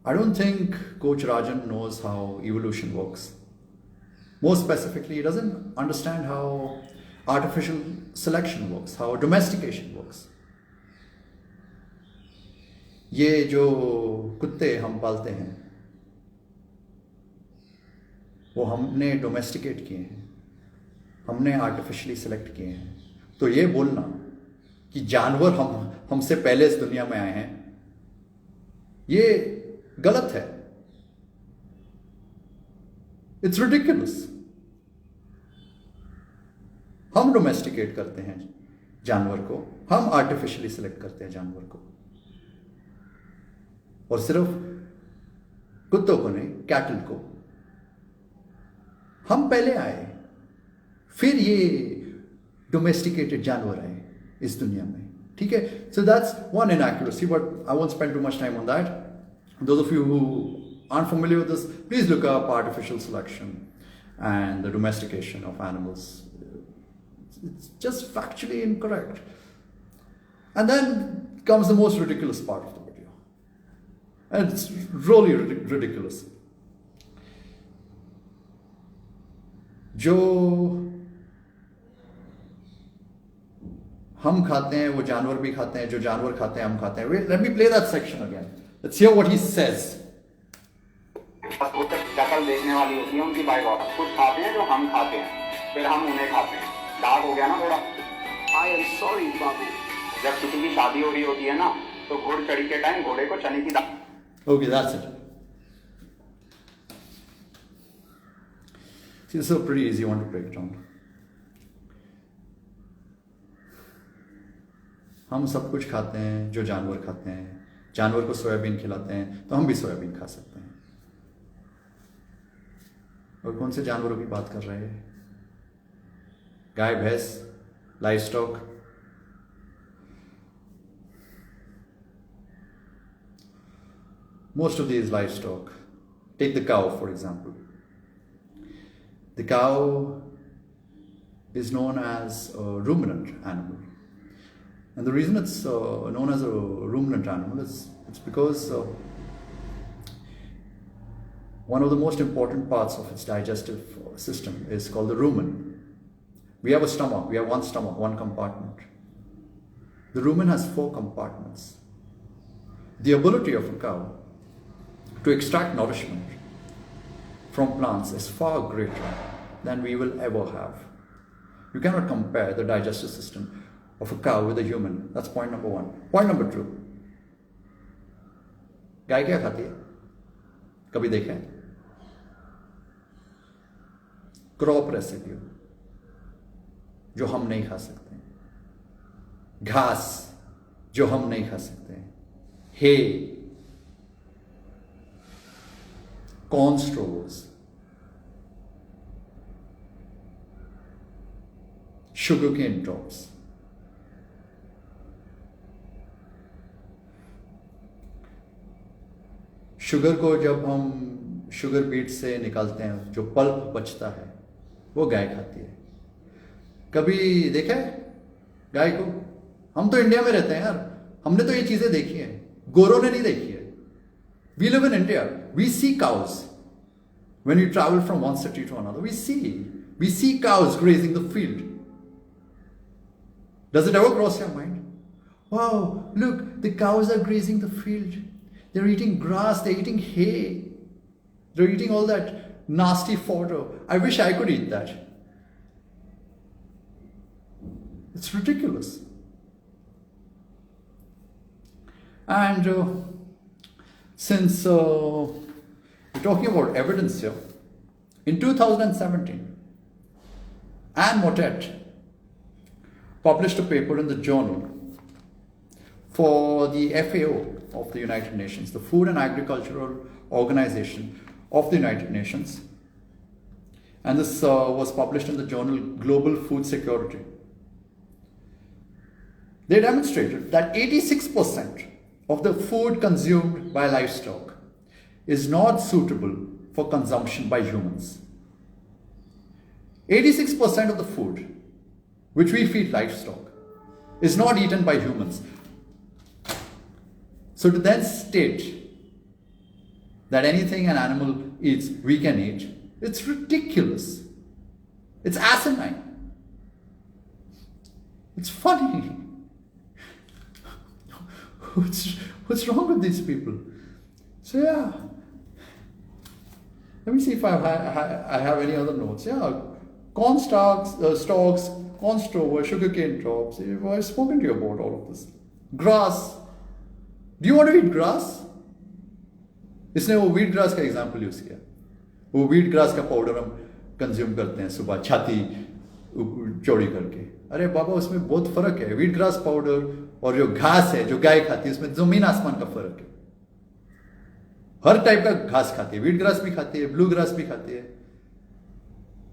I don't think Coach Rajan knows how evolution works. More specifically, he doesn't understand how artificial selection works, how domestication works. ये जो कुत्ते हम पालते हैं वो हमने डोमेस्टिकेट किए हैं, हमने आर्टिफिशियली सेलेक्ट किए हैं. तो ये बोलना कि जानवर हमसे पहले इस दुनिया में आए हैं, ये गलत है. It's ridiculous. हम डोमेस्टिकेट करते हैं जानवर को, हम आर्टिफिशियली सेलेक्ट करते हैं जानवर को, और सिर्फ कुत्तों को नहीं, कैटल को. हम पहले आए, फिर ये डोमेस्टिकेटेड जानवर आए इस दुनिया में. ठीक है. So that's one inaccuracy, but I won't spend too much time on that. Those of you who aren't familiar with this, please look up artificial selection and the domestication of animals. It's just factually incorrect. And then comes the most ridiculous part of the video. And it's really ridiculous. जो हम खाते हैं वो जानवर भी खाते हैं, जो जानवर खाते हैं हम खाते हैं. Wait, let me play that section again. Let's hear what he says. शक्ल देखने वाली होती है उनकी बाई बात. कुछ खाते हैं जो हम खाते हैं, फिर हम उन्हें खाते हैं. डार्क हो गया ना थोड़ा. I am sorry, Pablo. जब किसी की शादी हो रही होती है ना, तो घोड़ चढ़ी के टाइम घोड़े को चने की दाल. Okay, that's it. See, this is a pretty easy one to break down. हम सब कुछ खाते हैं जो जानवर खाते हैं. जानवर को सोयाबीन खिलाते हैं तो हम भी सोयाबीन खा सकते हैं. और कौन से जानवरों की बात कर रहे हैं? गाय, भैंस, livestock. Most of these livestock. Take the cow, for example. The cow is known as a ruminant animal. And the reason it's known as a ruminant animal is it's because one of the most important parts of its digestive system is called the rumen. We have a stomach, we have one stomach, one compartment. The rumen has 4 compartments. The ability of a cow to extract nourishment from plants is far greater than we will ever have. You cannot compare the digestive system of a cow with a human. That's point number 1. Point number 2. गाय क्या खाती है? कभी देखा है? Crop residue, जो हम नहीं खा सकते. घास, जो हम नहीं खा सकते. हे, corn straws, sugarcane drops. Sugar को जब हम शुगर बीट से निकालते हैं, जो पल्प बचता है वो गाय खाती है. कभी देखा है गाय को? हम तो इंडिया में रहते हैं यार, हमने तो ये चीजें देखी हैं, गोरों ने नहीं देखी है. We live in India. We see cows. When you travel from one city to another, we see cows grazing the field. Does it ever cross your mind? Wow, look, the cows are grazing the field. They're eating grass, they're eating hay, they're eating all that nasty fodder. I wish I could eat that. It's ridiculous. And since we're talking about evidence here, in 2017, Anne Motet published a paper in the journal for the FAO of the United Nations, the Food and Agricultural Organization of the United Nations. And this was published in the journal Global Food Security. They demonstrated that 86% of the food consumed by livestock is not suitable for consumption by humans. 86% of the food which we feed livestock is not eaten by humans. So to then state that anything an animal eats, we can eat, it's ridiculous. It's asinine. It's funny. What's wrong with these people? So yeah, let me see if I have any other notes. Yeah, corn stalks, corn stover, sugarcane drops. I've spoken to you about all of this. Grass. Do you want to eat grass? इसने वो wheat grass का example use किया. वो wheat grass का powder हम consume करते हैं सुबह छाती चौड़ी करके. अरे बाबा, उसमें बहुत फर्क है. वीट ग्रास पाउडर और जो घास है जो गाय खाती है, उसमें जमीन आसमान का फर्क है. हर टाइप का घास खाती है. वीट ग्रास भी खाती है, ब्लू ग्रास भी खाती है,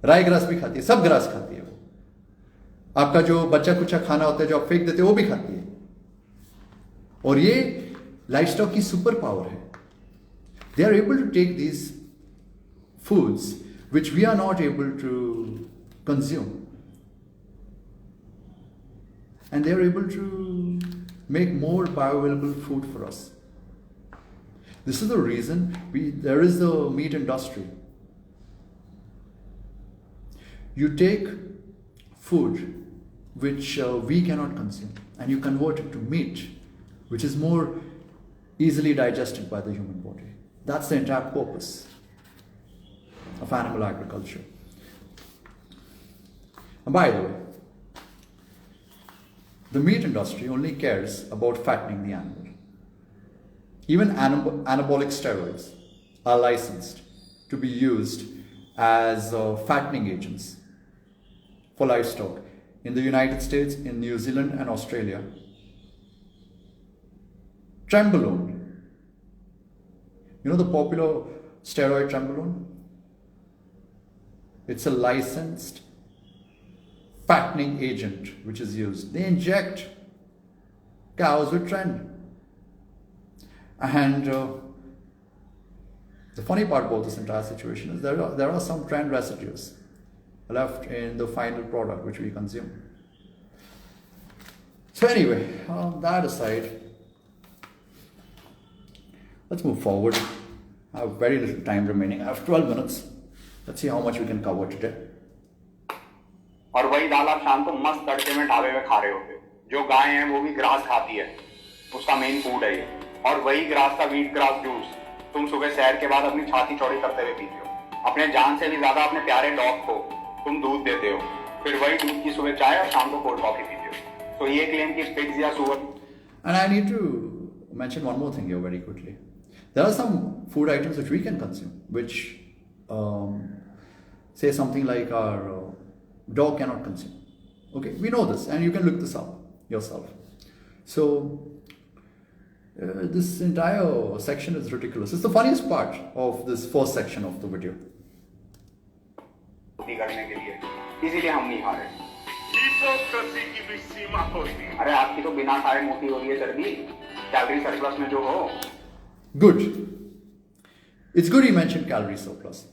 राई ग्रास भी खाती है, सब ग्रास खाती है. वो आपका जो बच्चा कुचा खाना होता है जो आप फेंक देते हो वो भी खाती है. और ये लाइवस्टॉक की सुपर पावर है. They are able to take these foods which we are not able to consume, and they are able to make more bioavailable food for us. This is the reason there is the meat industry. You take food which we cannot consume and you convert it to meat, which is more easily digested by the human body. That's the entire purpose of animal agriculture. And by the way, the meat industry only cares about fattening the animal. Even anabolic steroids are licensed to be used as fattening agents for livestock in the United States, in New Zealand and Australia. Trenbolone. You know the popular steroid Trenbolone? It's a licensed fattening agent which is used. They inject cows with Tren. And the funny part about this entire situation is there are some Tren residues left in the final product which we consume. So anyway, that aside, let's move forward. I have very little time remaining. I have 12 minutes. Let's see how much we can cover today. और वही दाल आप शाम को मस्त तड़के में ढाबे में खा रहे होते हो. जो गाय है वो भी ग्रास खाती है, उसका मेन फूड है ये. और वही ग्रास का वीट ग्रास जूस तुम सुबह सैर के बाद अपनी छाती चौड़ी करते हुए पीते हो. अपने जान से भी ज्यादा अपने प्यारे डॉग को तुम दूध देते हो. फिर वही दूध की सुबह चाय और शाम को कोल्ड कॉफी पीते हो. तो ये क्लेम की पिग्स या सुअर. And I need to mention one more thing here very quickly. There are some food items which we can consume, which say something like our dog cannot consume. Okay, we know this, and you can look this up yourself. So this entire section is ridiculous. It's the funniest part of this first section of the video. करने के लिए इसीलिए हम नहीं खा रहे. Hypocrisy की भी सीमा होती है. अरे आपकी तो बिना खाए मोटी हो रही है चर्बी. कैलोरी सरप्लस में जो हो. Good. It's good he mentioned calorie surplus.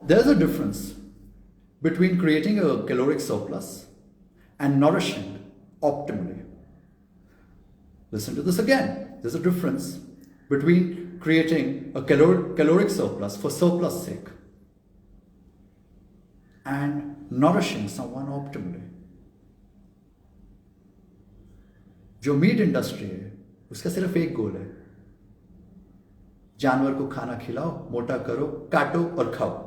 There's a difference between creating a caloric surplus and nourishing optimally. Listen to this again. There's a difference between creating a caloric surplus for surplus sake and nourishing someone optimally. जो meat industry है उसका सिर्फ एक गोल है, जानवर को खाना खिलाओ, मोटा करो, काटो और खाओ.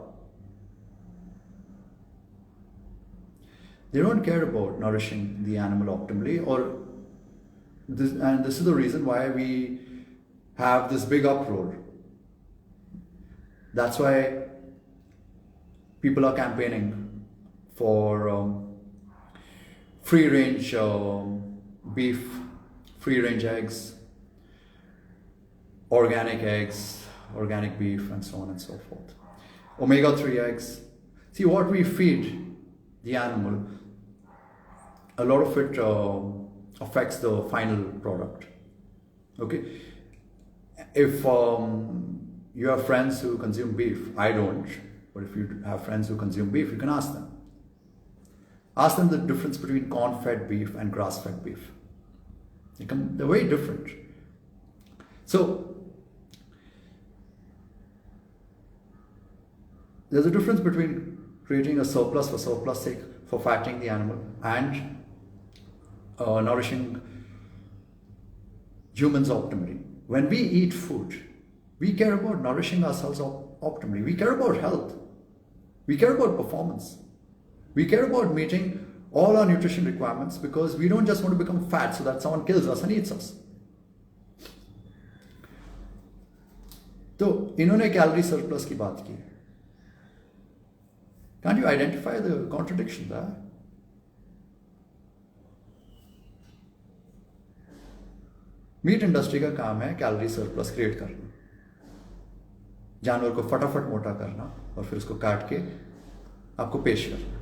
They don't care about nourishing the animal optimally, and this is the reason why we have this big uproar. That's why people are campaigning for free range beef, free range eggs, organic beef, and so on and so forth. Omega-3 eggs. See, what we feed the animal, a lot of it affects the final product. Okay, if you have friends who consume beef, I don't, but if you have friends who consume beef, you can ask them. Ask them the difference between corn-fed beef and grass-fed beef. They're very different. So there's a difference between creating a surplus for surplus sake, for fattening the animal, and nourishing humans optimally. When we eat food, we care about nourishing ourselves optimally. We care about health. We care about performance. We care about meeting all our nutrition requirements, because we don't just want to become fat so that someone kills us and eats us. तो इन्होंने calorie surplus की बात की. Can't you identify the contradiction there? Meat industry का काम है calorie surplus create करना, जानवर को फटाफट मोटा करना और फिर उसको काट के आपको पेश करना.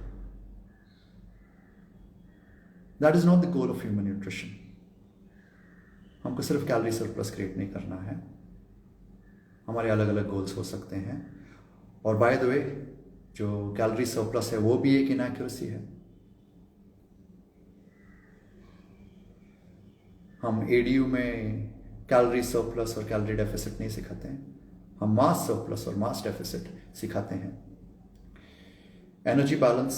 That is not the goal of human nutrition. हमको सिर्फ कैलोरी सरप्लस क्रिएट नहीं करना है, हमारे अलग अलग गोल्स हो सकते हैं. और बाय द वे, जो कैलोरी सरप्लस है वो भी एक इनएक्यूरेसी है. हम एडीयू में कैलोरी सरप्लस और कैलोरी डेफिसिट नहीं सिखाते हैं, हम मास सरप्लस और मास डेफिसिट सिखाते हैं. Energy balance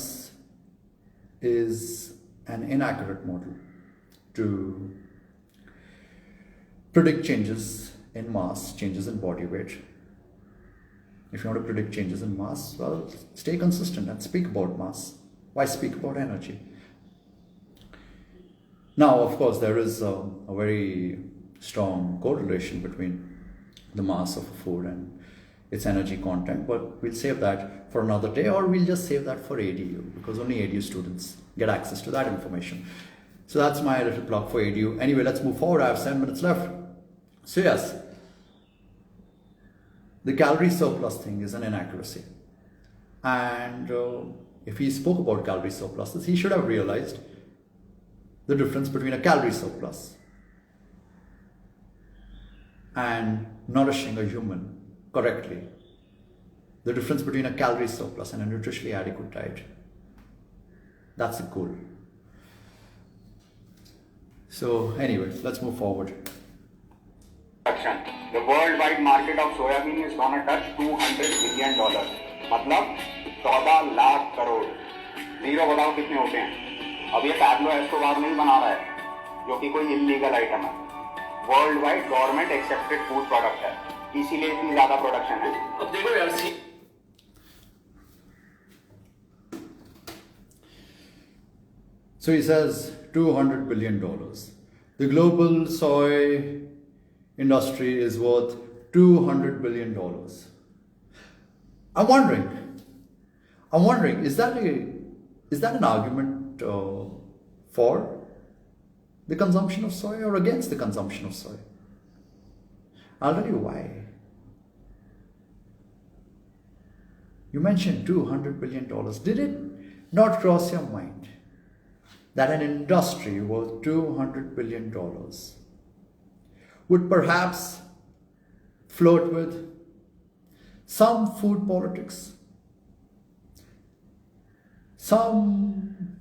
is an inaccurate model to predict changes in mass, changes in body weight. If you want to predict changes in mass, well, stay consistent and speak about mass. Why speak about energy? Now, of course, there is a very strong correlation between the mass of a food and its energy content, but we'll save that for another day, or we'll just save that for ADU, because only ADU students get access to that information. So that's my little plug for ADU. Anyway, let's move forward. I have 7 minutes left. So yes, the calorie surplus thing is an inaccuracy. And if he spoke about calorie surpluses, he should have realized the difference between a calorie surplus and nourishing a human correctly. The difference between a calorie surplus and a nutritionally adequate diet. That's the goal. So anyway, let's move forward. The worldwide market of soybean is gonna touch $200 billion. मतलब 14 lakh crore. Zero बताओ कितने होते हैं? अब ये Pablo Escobar नहीं बना रहा है, जो कि कोई इलीगल आइटम है. World wide government accepted food product है, इसीलिए इतनी ज्यादा प्रोडक्शन है. अब देखो यार, So he says $200 billion. The global soy industry is worth $200 billion. I'm wondering, is that an argument for the consumption of soy or against the consumption of soy? I'll tell you why. You mentioned $200 billion. Did it not cross your mind that an industry worth $200 billion would perhaps flirt with some food politics, some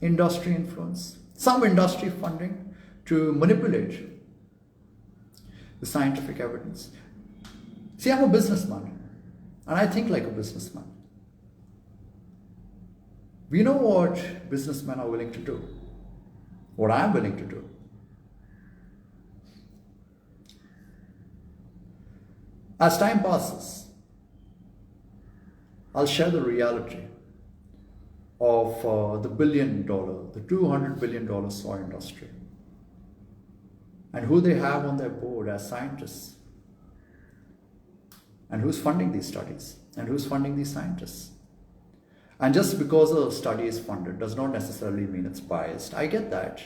industry influence, some industry funding to manipulate the scientific evidence? See, I'm a businessman and I think like a businessman. We know what businessmen are willing to do, what I'm willing to do. As time passes, I'll share the reality of the $200 billion soy industry, and who they have on their board as scientists, and who's funding these studies, and who's funding these scientists. And just because a study is funded does not necessarily mean it's biased. I get that.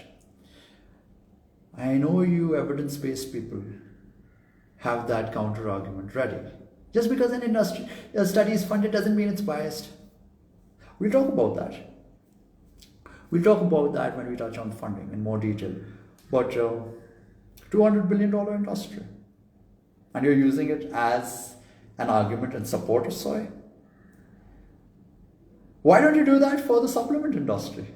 I know you evidence-based people have that counter argument ready. Just because a study is funded doesn't mean it's biased. We'll talk about that. We'll talk about that when we touch on funding in more detail. But $200 billion industry, and you're using it as an argument in support of soy? Why don't you do that for the supplement industry?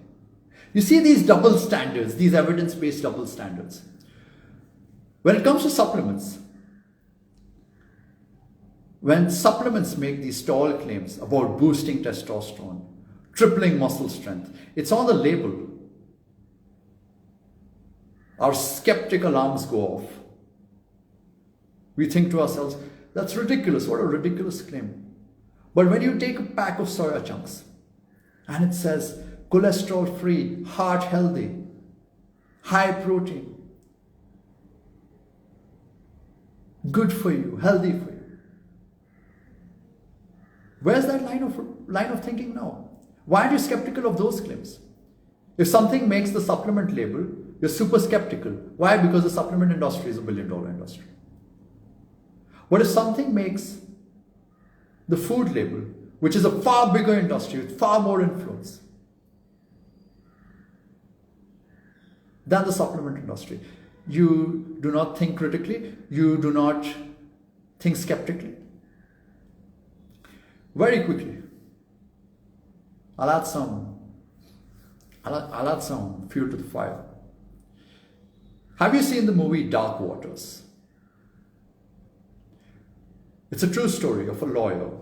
You see these double standards, these evidence-based double standards. When it comes to supplements, when supplements make these tall claims about boosting testosterone, tripling muscle strength, it's on the label. Our skeptic alarms go off. We think to ourselves, that's ridiculous, what a ridiculous claim. But when you take a pack of soya chunks and it says cholesterol free, heart healthy, high protein, good for you, healthy for you, where's that line of thinking now? Why are you skeptical of those claims? If something makes the supplement label, you're super skeptical. Why? Because the supplement industry is a $1 billion industry. But if something makes the food label, which is a far bigger industry with far more influence than the supplement industry, you do not think critically, you do not think skeptically. Very quickly, I'll add some fuel to the fire. Have you seen the movie Dark Waters? It's a true story of a lawyer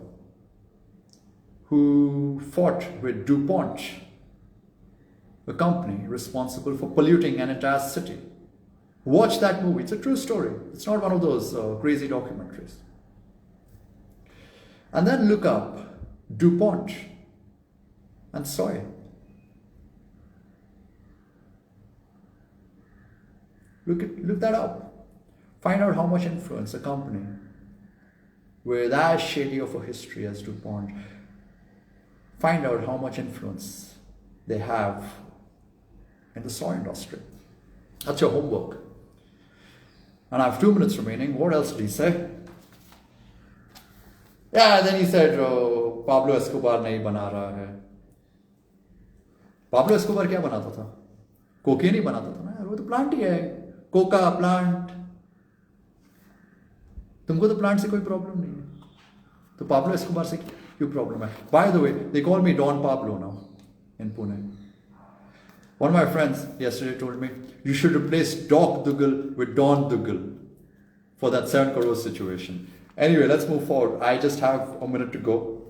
who fought with DuPont, a company responsible for polluting an entire city. Watch that movie. It's a true story. It's not one of those crazy documentaries. And then look up DuPont and soy. Look that up. Find out how much influence a company with as shady of a history as DuPont, find out how much influence they have in the soy industry. That's your homework. And I have 2 minutes remaining. What else did he say? Yeah, then he said, Pablo Escobar nahi bana raha hai. Pablo Escobar क्या बनाता था? Cocaine ही बनाता था ना, वो तो plant ही है, कोका प्लांट. तुमको तो प्लांट से कोई प्रॉब्लम नहीं है, तो पाब्लो एस्कोबार से क्यों प्रॉब्लम है? By the way, they call me Don Pablo now in Pune. One of my friends yesterday told me, you should replace Doc Dougal with Don Dougal for that 7 crore situation. Anyway, let's move forward. I just have a minute to go.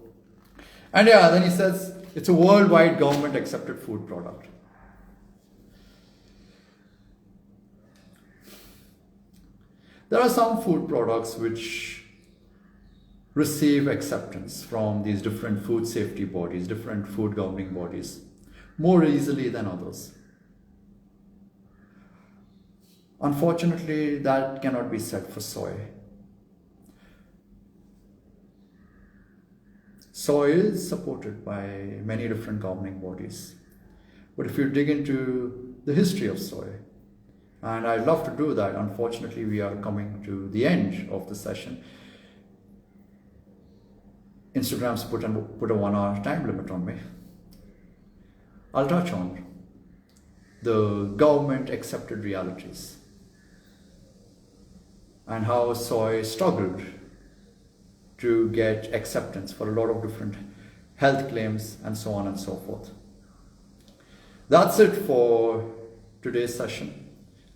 And yeah, then he says, it's a worldwide government accepted food product. There are some food products which receive acceptance from these different food safety bodies, different food governing bodies, more easily than others. Unfortunately, that cannot be said for soy. Soy is supported by many different governing bodies. But if you dig into the history of soy, and I'd love to do that, unfortunately we are coming to the end of the session. Instagram's put a 1 hour time limit on me. I'll touch on the government accepted realities and how soy struggled to get acceptance for a lot of different health claims and so on and so forth. That's it for today's session.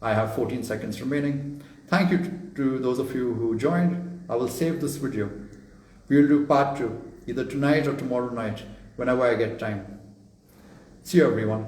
I have 14 seconds remaining. Thank you to those of you who joined. I will save this video. We will do part 2 either tonight or tomorrow night whenever I get time. See you everyone.